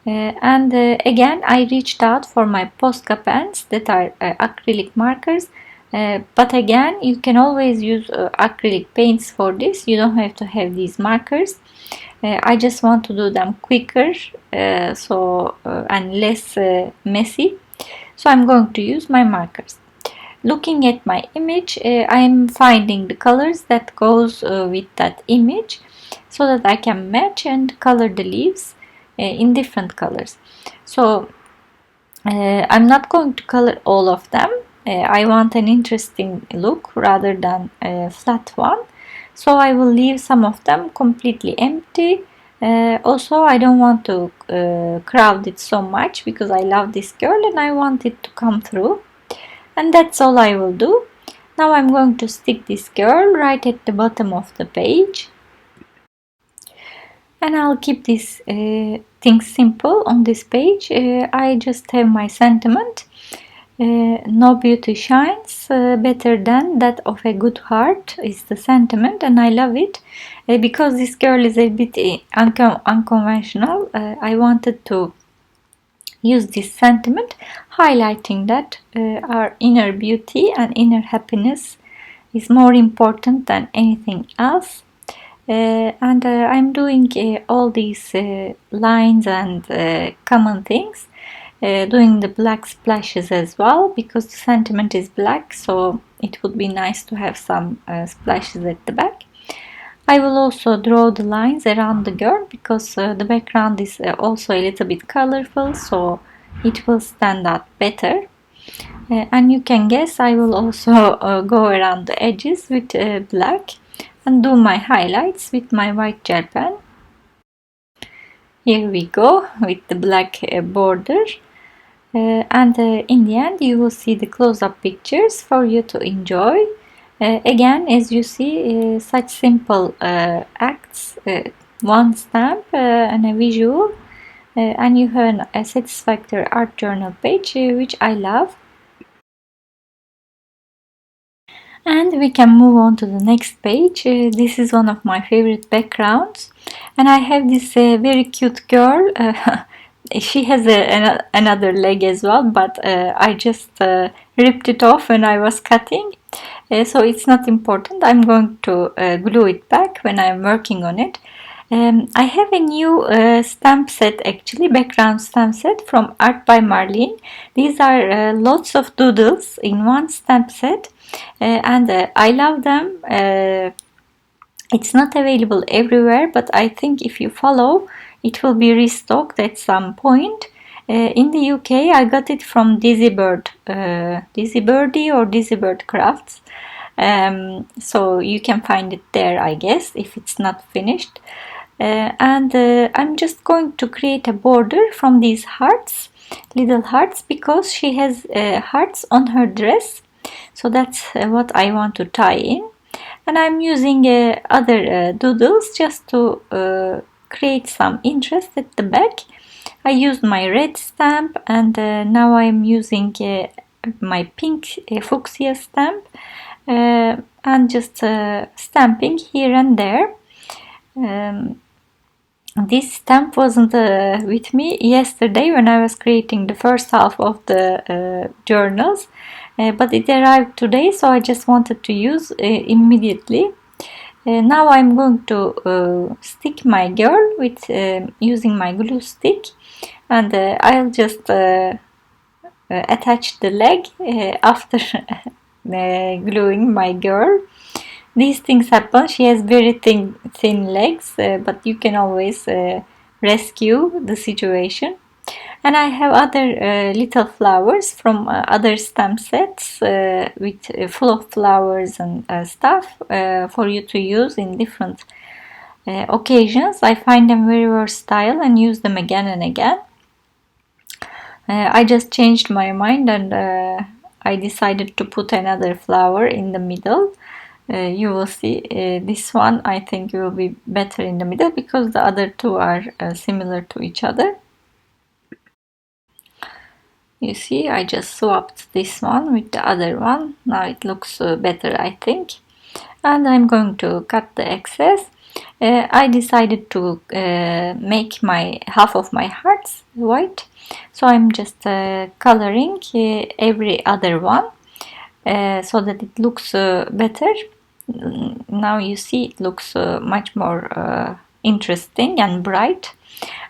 Again I reached out for my Posca pens that are acrylic markers. But again, you can always use acrylic paints for this. You don't have to have these markers. I just want to do them quicker and less messy. So I'm going to use my markers. Looking at my image, I am finding the colors that goes with that image. so that I can match and color the leaves in different colors. So I'm not going to color all of them. I want an interesting look rather than a flat one, so I will leave some of them completely empty. Also, I don't want to crowd it so much because I love this girl and I want it to come through, and that's all I will do. Now I'm going to stick this girl right at the bottom of the page, and I'll keep this thing simple on this page. I just have my sentiment. No beauty shines better than that of a good heart is the sentiment, and I love it because this girl is a bit unconventional. I wanted to use this sentiment, highlighting that our inner beauty and inner happiness is more important than anything else. And I'm doing all these lines and common things, doing the black splashes as well because the sentiment is black, so it would be nice to have some splashes at the back. I will also draw the lines around the girl because the background is also a little bit colorful, so it will stand out better. And you can guess I will also go around the edges with black and do my highlights with my white gel pen. Here we go with the black border. And in the end you will see the close-up pictures for you to enjoy. Again, as you see, such simple acts, one stamp and a visual, and you have a satisfactory art journal page, which I love. And we can move on to the next page. This is one of my favorite backgrounds, and I have this very cute girl. She has another leg as well, but I just ripped it off when I was cutting, so it's not important. I'm going to glue it back when I'm working on it. I have a new stamp set, actually, background stamp set from Art by Marlene. These are lots of doodles in one stamp set, and I love them. It's not available everywhere, but I think if you follow, it will be restocked at some point. In the UK, I got it from Dizzy Bird, Dizzy Birdie or Dizzy Bird Crafts. So you can find it there, I guess, if it's not finished. And I'm just going to create a border from these hearts, little hearts, because she has hearts on her dress. So that's what I want to tie in. And I'm using other doodles just to create some interest at the back. I used my red stamp, and now I'm using my pink fuchsia stamp, and just stamping here and there. This stamp wasn't with me yesterday when I was creating the first half of the journals, but it arrived today, so I just wanted to use immediately. Now I'm going to stick my girl with using my glue stick, and I'll just attach the leg after gluing my girl. These things happen. She has very thin legs, but you can always rescue the situation. And I have other little flowers from other stamp sets with full of flowers and stuff for you to use in different occasions. I find them very versatile and use them again and again. I just changed my mind, and I decided to put another flower in the middle. You will see this one, I think, will be better in the middle because the other two are similar to each other. You see, I just swapped this one with the other one. Now it looks better, I think. And I'm going to cut the excess. I decided to make my half of my hearts white, so I'm just coloring every other one so that it looks better. Now you see it looks much more interesting and bright.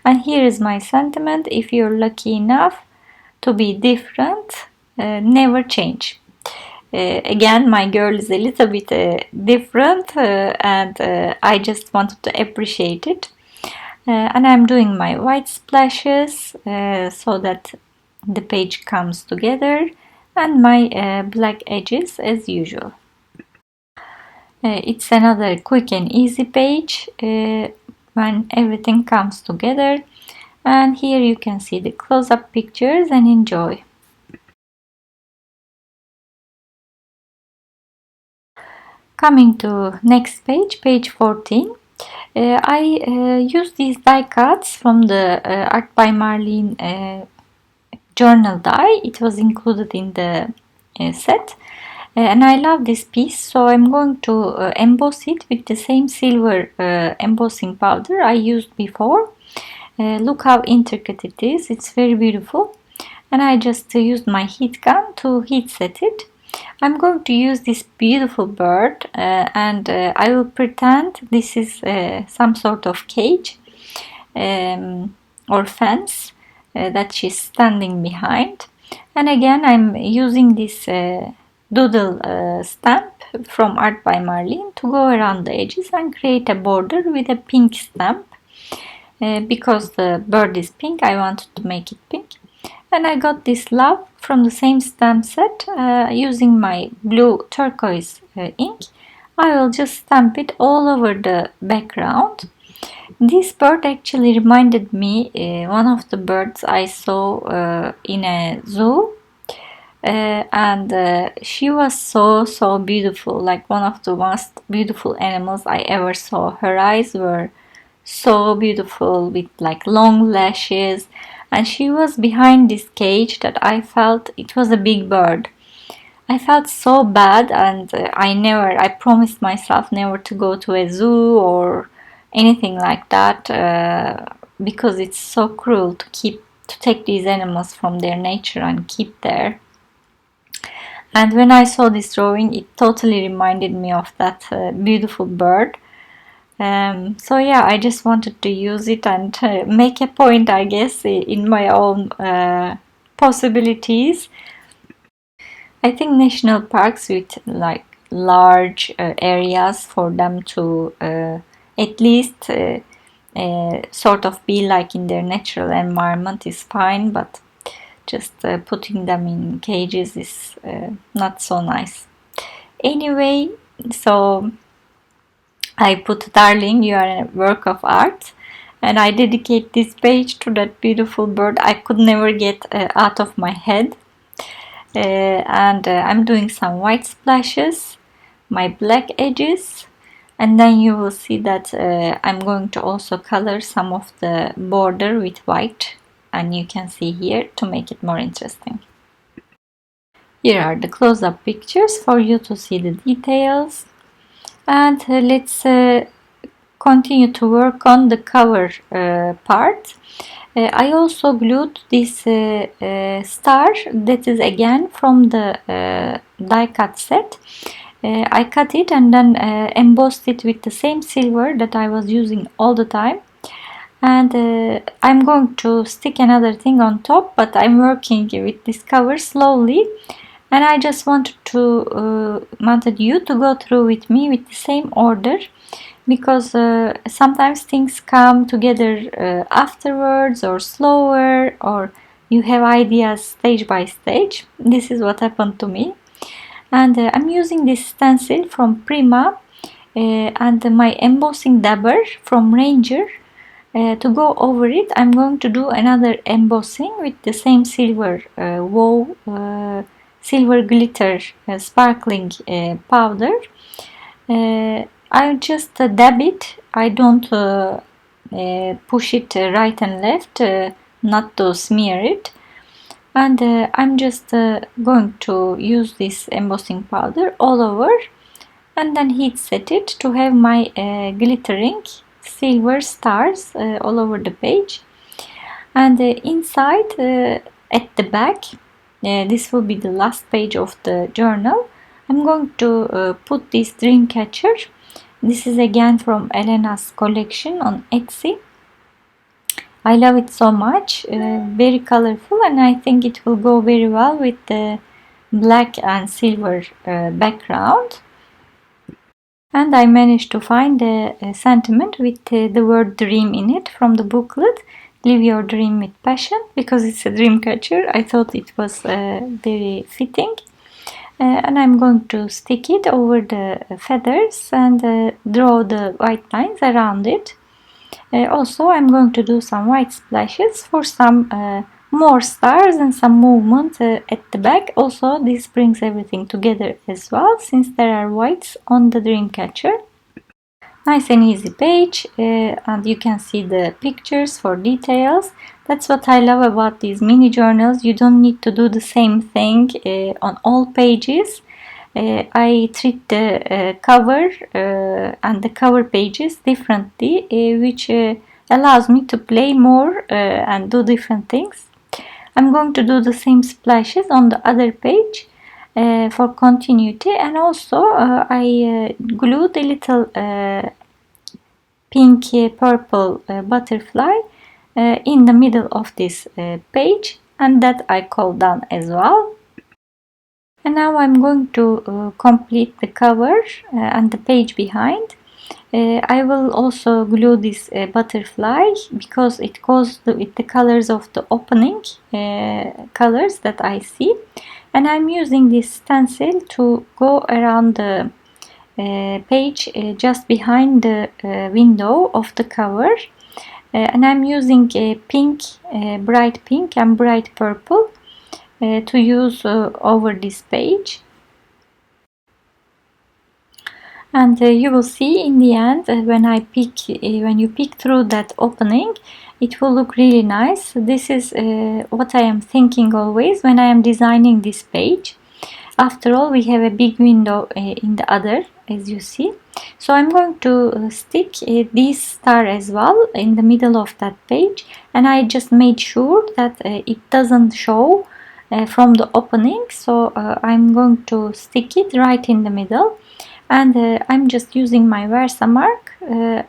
And here is my sentiment: if you're lucky enough to be different, never change. Again, my girl is a little bit different, and I just wanted to appreciate it. And I'm doing my white splashes so that the page comes together, and my black edges as usual. It's another quick and easy page when everything comes together, and here you can see the close-up pictures and enjoy. Coming to next page, page 14. I use these die cuts from the Art by Marlene journal die. It was included in the set, and I love this piece, so I'm going to emboss it with the same silver embossing powder I used before. Look how intricate it is, it's very beautiful, and I just used my heat gun to heat set it. I'm going to use this beautiful bird, and I will pretend this is some sort of cage or fence that she's standing behind. And again, I'm using this doodle stamp from Art by Marlene to go around the edges and create a border with a pink stamp. Because the bird is pink, I wanted to make it pink. And I got this love from the same stamp set using my blue turquoise ink. I will just stamp it all over the background. This bird actually reminded me one of the birds I saw in a zoo, and she was so beautiful, like one of the most beautiful animals I ever saw. Her eyes were so beautiful with like long lashes, and she was behind this cage that I felt it was a big bird. I felt so bad, and I promised myself never to go to a zoo or anything like that, because it's so cruel to take these animals from their nature and keep there. And when I saw this drawing, it totally reminded me of that beautiful bird. So yeah, I just wanted to use it and make a point, I guess, in my own possibilities. I think national parks with like large areas for them to at least sort of be like in their natural environment is fine, but just putting them in cages is not so nice. Anyway, so I put, "Darling, you are a work of art," and I dedicate this page to that beautiful bird I could never get out of my head. And I'm doing some white splashes, my black edges, and then you will see that I'm going to also color some of the border with white, and you can see here to make it more interesting. Here are the close-up pictures for you to see the details, and let's continue to work on the cover part. I also glued this star that is again from the die cut set. I cut it and then embossed it with the same silver that I was using all the time. And I'm going to stick another thing on top, but I'm working with this cover slowly, and I just wanted you to go through with me with the same order, because sometimes things come together afterwards or slower, or you have ideas stage by stage. This is what happened to me. And I'm using this stencil from Prima and my embossing dabber from Ranger. To go over it, I'm going to do another embossing with the same silver silver glitter sparkling powder. I just dab it. I don't push it right and left, not to smear it. And I'm just going to use this embossing powder all over, and then heat set it to have my glittering silver stars all over the page. And inside, at the back, this will be the last page of the journal, I'm going to put this dream catcher. This is again from Elena's collection on Etsy. I love it so much, very colorful, and I think it will go very well with the black and silver background. And I managed to find a sentiment with the word dream in it from the booklet, Live Your Dream with Passion, because it's a dream catcher. I thought it was very fitting. And I'm going to stick it over the feathers and draw the white lines around it. Also, I'm going to do some white splashes for some more stars and some movement at the back. Also, this brings everything together as well, since there are whites on the dream catcher. Nice and easy page, and you can see the pictures for details. That's what I love about these mini journals. You don't need to do the same thing on all pages. I treat the cover and the cover pages differently, which allows me to play more and do different things. I'm going to do the same splashes on the other page for continuity, and also I glued a little pink purple butterfly in the middle of this page, and that I called done as well. And now I'm going to complete the cover and the page behind. I will also glue this butterfly because it goes with the colors of the opening colors that I see, and I'm using this stencil to go around the page just behind the window of the cover, and I'm using pink, bright pink and bright purple to use over this page. And you will see in the end when you peek through that opening, it will look really nice. This is what I am thinking always when I am designing this page. After all, we have a big window in the other, as you see. So I'm going to stick this star as well in the middle of that page, and I just made sure that it doesn't show from the opening. So I'm going to stick it right in the middle, and I'm just using my Versamark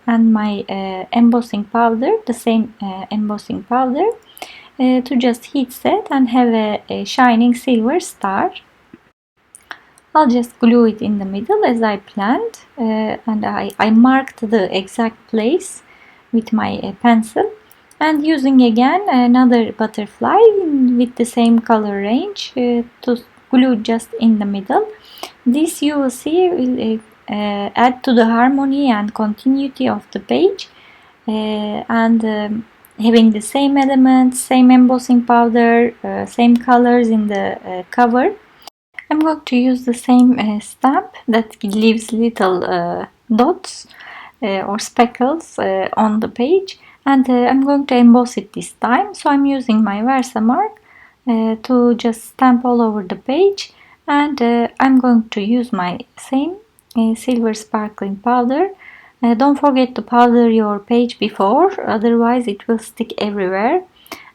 and my embossing powder, the same embossing powder, to just heat set and have a shining silver star. I'll just glue it in the middle as I planned, and I marked the exact place with my pencil, and using again another butterfly with the same color range to glue just in the middle. This, you will see, will add to the harmony and continuity of the page, and having the same elements, same embossing powder, same colors in the cover. I'm going to use the same stamp that leaves little dots or speckles on the page, and I'm going to emboss it this time. So I'm using my Versamark to just stamp all over the page, and I'm going to use my same silver sparkling powder. Don't forget to powder your page before, otherwise it will stick everywhere.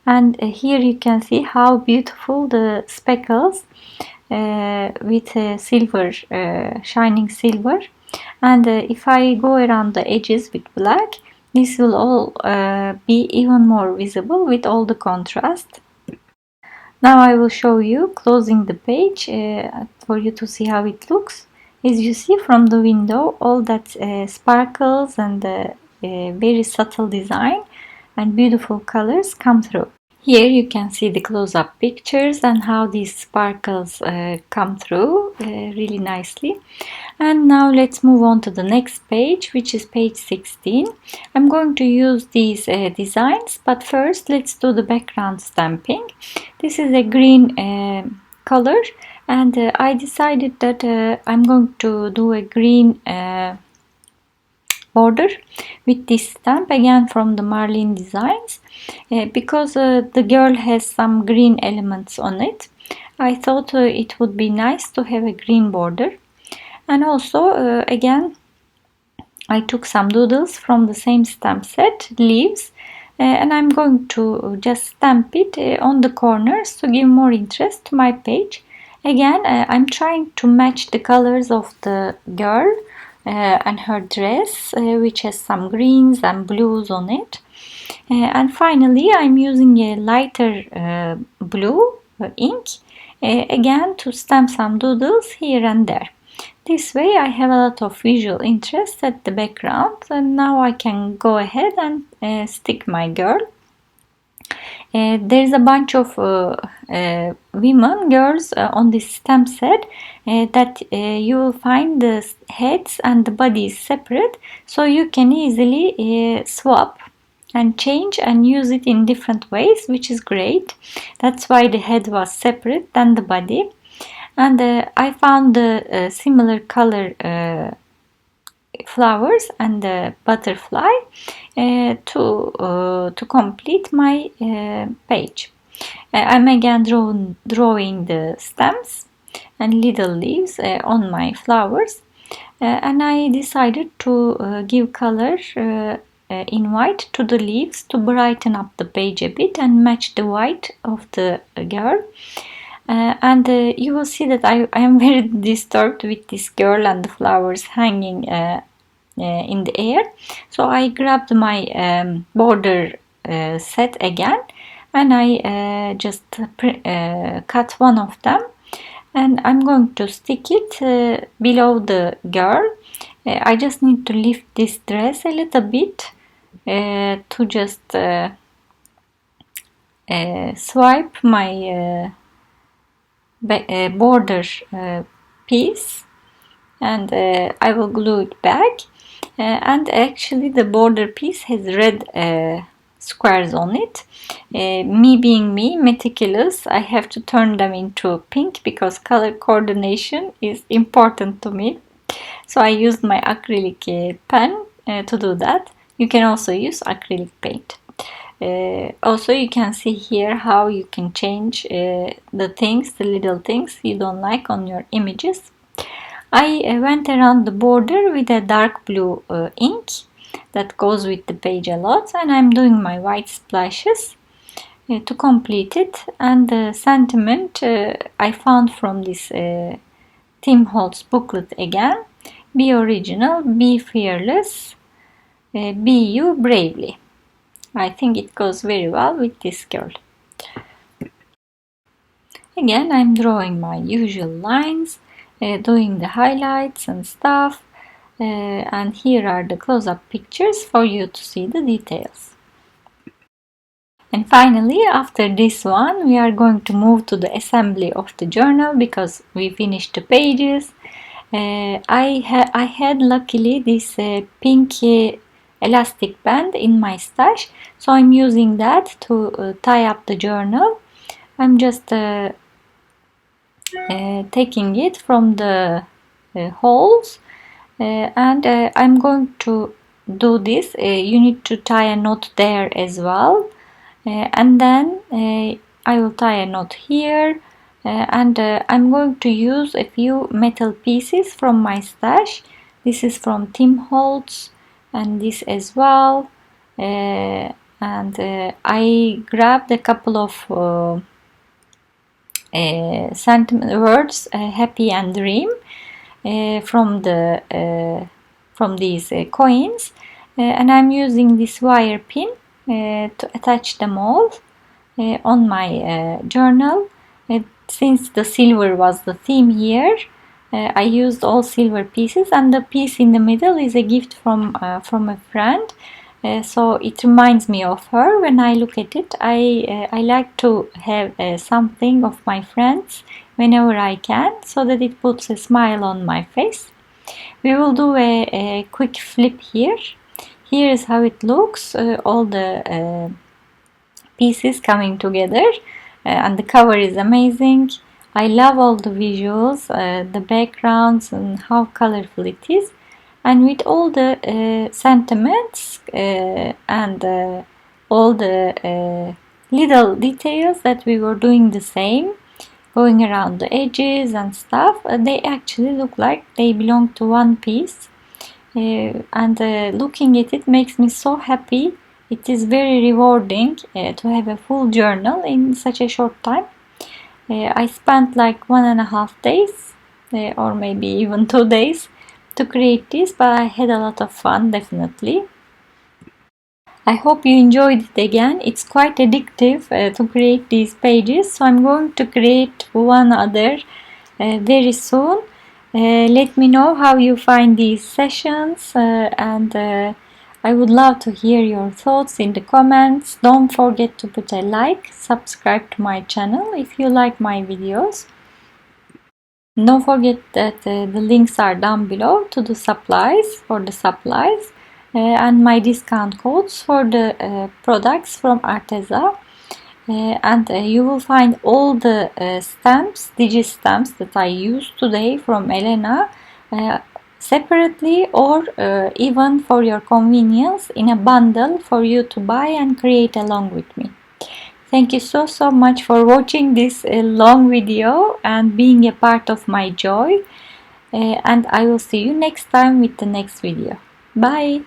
And here you can see how beautiful the speckles with silver, shining silver. And if I go around the edges with black, this will all be even more visible with all the contrast. Now I will show you closing the page for you to see how it looks. As you see from the window, all that sparkles and very subtle design and beautiful colors come through. Here you can see the close-up pictures and how these sparkles come through really nicely. And now let's move on to the next page, which is page 16. I'm going to use these designs, but first let's do the background stamping. This is a green color, and I decided that I'm going to do a green border with this stamp, again from the Marlene Designs, because the girl has some green elements on it. I thought it would be nice to have a green border. And also again I took some doodles from the same stamp set, leaves, and I'm going to just stamp it on the corners to give more interest to my page. Again I'm trying to match the colors of the girl and her dress, which has some greens and blues on it. And finally I'm using a lighter blue ink again to stamp some doodles here and there. This way I have a lot of visual interest at the background, and now I can go ahead and stick my girl. There's a bunch of women, girls on this stamp set that you will find the heads and the bodies separate, so you can easily swap and change and use it in different ways, which is great. That's why the head was separate than the body. And I found the similar color flowers and the butterfly to complete my page. I'm again drawing the stems and little leaves on my flowers, and I decided to give color in white to the leaves to brighten up the page a bit and match the white of the girl. And you will see that I am very disturbed with this girl and the flowers hanging in the air. So I grabbed my border set again, and I just cut one of them, and I'm going to stick it below the girl. I just need to lift this dress a little bit to just swipe my border piece, and I will glue it back. And actually the border piece has red squares on it. Me being me, meticulous, I have to turn them into pink because color coordination is important to me. So I used my acrylic pen to do that. You can also use acrylic paint. Also, you can see here how you can change the little things you don't like on your images. I went around the border with a dark blue ink that goes with the page a lot, and I'm doing my white splashes to complete it. And the sentiment I found from this Tim Holtz booklet again: be original, be fearless, be you bravely. I think it goes very well with this girl. Again, I'm drawing my usual lines, doing the highlights and stuff, and here are the close-up pictures for you to see the details. And finally, after this one, we are going to move to the assembly of the journal because we finished the pages. I had luckily this pink elastic band in my stash, so I'm using that to tie up the journal. I'm just taking it from the holes, and I'm going to do this. You need to tie a knot there as well, and then I will tie a knot here, and I'm going to use a few metal pieces from my stash. This is from Tim Holtz, and this as well, and I grabbed a couple of sentiment words, happy and dream, from these coins, and I'm using this wire pin to attach them all on my journal. Since the silver was the theme here, I used all silver pieces, and the piece in the middle is a gift from a friend. So it reminds me of her. When I look at it, I like to have something of my friends whenever I can, so that it puts a smile on my face. We will do a quick flip here. Here is how it looks, all the pieces coming together, and the cover is amazing. I love all the visuals, the backgrounds, and how colorful it is. And with all the sentiments and all the little details that we were doing the same, going around the edges and stuff, they actually look like they belong to one piece. And looking at it makes me so happy. It is very rewarding to have a full journal in such a short time. I spent like 1.5 days, or maybe even 2 days, to create this, but I had a lot of fun, definitely. I hope you enjoyed it again. It's quite addictive to create these pages, so I'm going to create one other very soon. Let me know how you find these sessions, and I would love to hear your thoughts in the comments. Don't forget to put a like, subscribe to my channel if you like my videos. Don't forget that the links are down below to the supplies, and my discount codes for the products from Arteza. And you will find all the stamps, DIGI stamps that I used today from Elena separately, or even for your convenience in a bundle for you to buy and create along with me. Thank you so much for watching this long video and being a part of my joy. And I will see you next time with the next video. Bye!